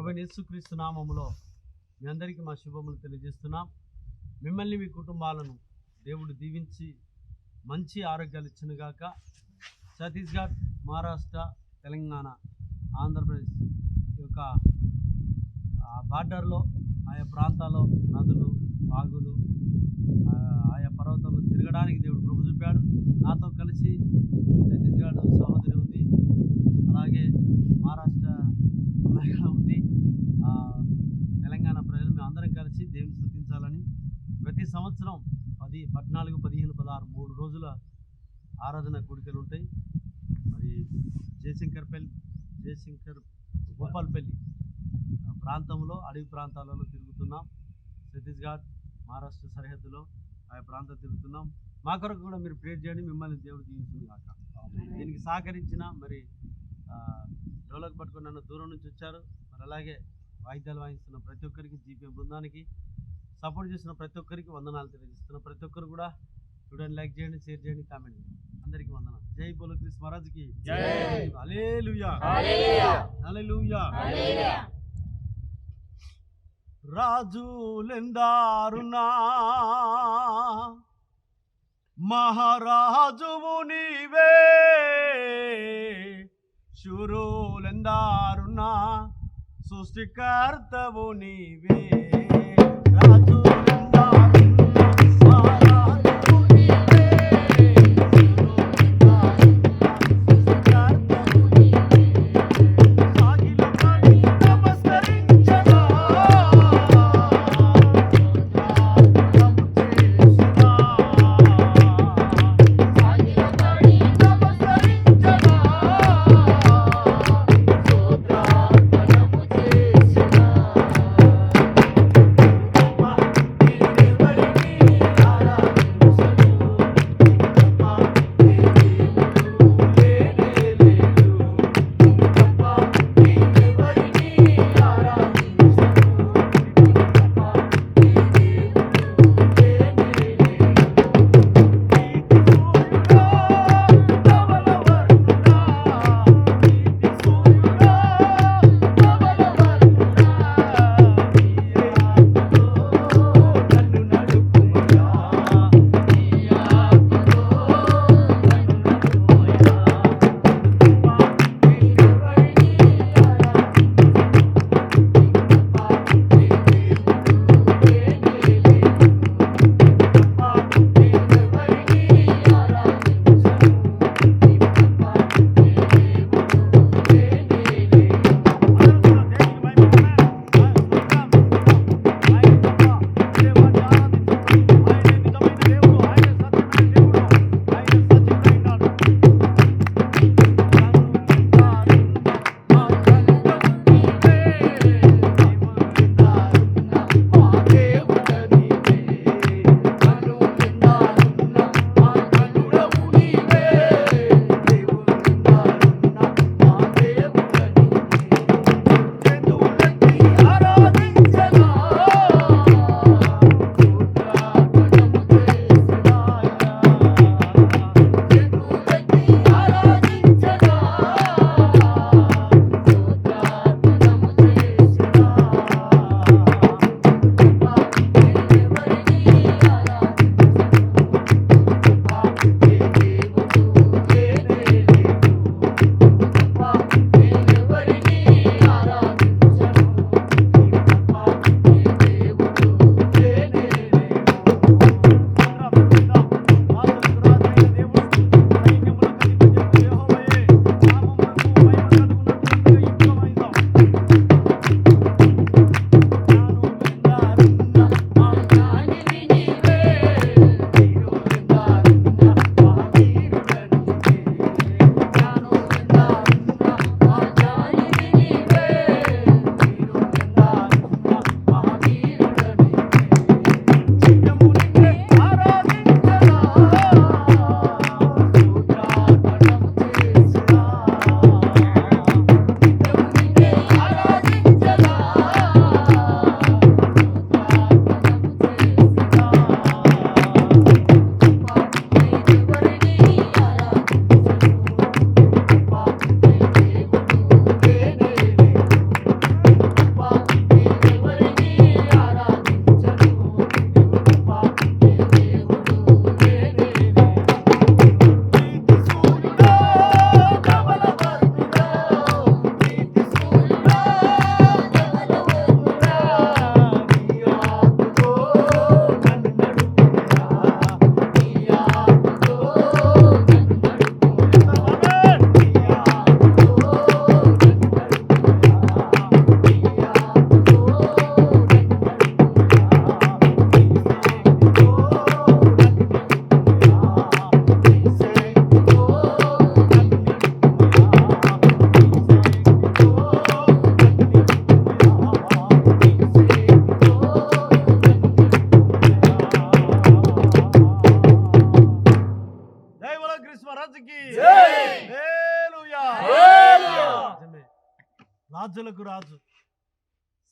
ప్రభువైన యేసుక్రీస్తు నామములో మీ అందరికీ మా శుభములు తెలియజేస్తున్నాం. మిమ్మల్ని మీ కుటుంబాలను దేవుడు దీవించి మంచి ఆరోగ్యాలు ఇచ్చినగాక. ఛత్తీస్గఢ్, మహారాష్ట్ర, తెలంగాణ, ఆంధ్రప్రదేశ్ యొక్క బార్డర్లో ఆయా ప్రాంతాల్లో నదులు, వాగులు, ఆయా పర్వతాలు తిరగడానికి దేవుడు కృప చూపాడు. నాతో కలిసి ఛత్తీస్గఢ్ సహోదరి ఉంది, అలాగే మహారాష్ట్ర అమ్మాయి ఉంది. తెలంగాణ ప్రజలు మేము అందరం కలిసి దేవుని స్తుతించాలని ప్రతి సంవత్సరం 14, 15, 16 3 రోజుల ఆరాధన కూడికలు ఉంటాయి. మరి జయశంకర్ గోపాల్పల్లి ప్రాంతంలో, అడవి ప్రాంతాలలో తిరుగుతున్నాం. ఛత్తీస్గఢ్, మహారాష్ట్ర సరిహద్దులో ఆయా ప్రాంతాలు తిరుగుతున్నాం. మా కొరకు కూడా మీరు ప్రేర్ చేయండి. మిమ్మల్ని దేవుడు దీవించును గాక. దీనికి సహకరించిన మరి డోలకు పట్టుకుని నన్ను దూరం నుంచి వచ్చారు. మరి అలాగే వాయిద్యాలు వాయిస్తున్న ప్రతి ఒక్కరికి, జీపీ బృందానికి సపోర్ట్ చేసిన ప్రతి ఒక్కరికి వందనాలు తెలియజేస్తున్న ప్రతి ఒక్కరు కూడా చూడండి, లైక్ చేయండి, షేర్ చేయండి, కామెంట్ చేయండి. అందరికీ వందనాలు. జై బోలో క్రీస్తు మహారాజ్కి జై. హల్లెలూయా, హల్లెలూయా. రాజులెందారునా మహారాజువు నీవే, శూరులెందారునా సృష్టికర్తవు నీవే.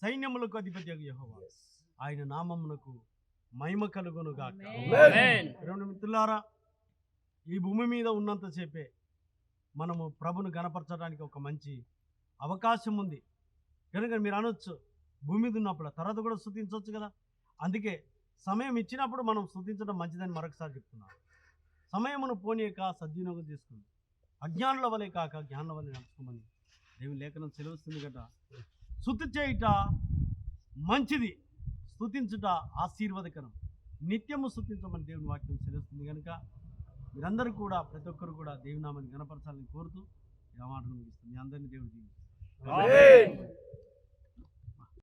సైన్యములకు అధిపతి యెహోవా ఆయన నామమునకు మహిమ కలుగును గాక. రెండు మిత్రులారా, ఈ భూమి మీద ఉన్నంతసేపే మనము ప్రభును గణపరచడానికి ఒక మంచి అవకాశం ఉంది కనుక మీరు అనొచ్చు, భూమి మీద ఉన్నప్పుడు తర్వాత కూడా స్తుతించవచ్చు కదా. అందుకే సమయం ఇచ్చినప్పుడు మనం స్తుతించడం మంచిదని మరొకసారి చెప్తున్నాను. సమయమును పోనీయక సద్వినియోగం చేసుకుంది, అజ్ఞానుల వలె కాక జ్ఞానుల వలె నడుచుకోమని దేవుని లేఖనం సెలవుస్తుంది కదా. స్తుతి చేయుట మంచిది, స్తుతించుట ఆశీర్వాదకరం, నిత్యము స్తుతించమని దేవుని వాక్యం సెలవుస్తుంది కనుక మీరందరూ కూడా ప్రతి ఒక్కరు కూడా దేవుని నామాన్ని గణపరచాలని కోరుతూ ఈ మాటను ముగిస్తుంది. మీ అందరినీ దేవుడు దీవించాలి.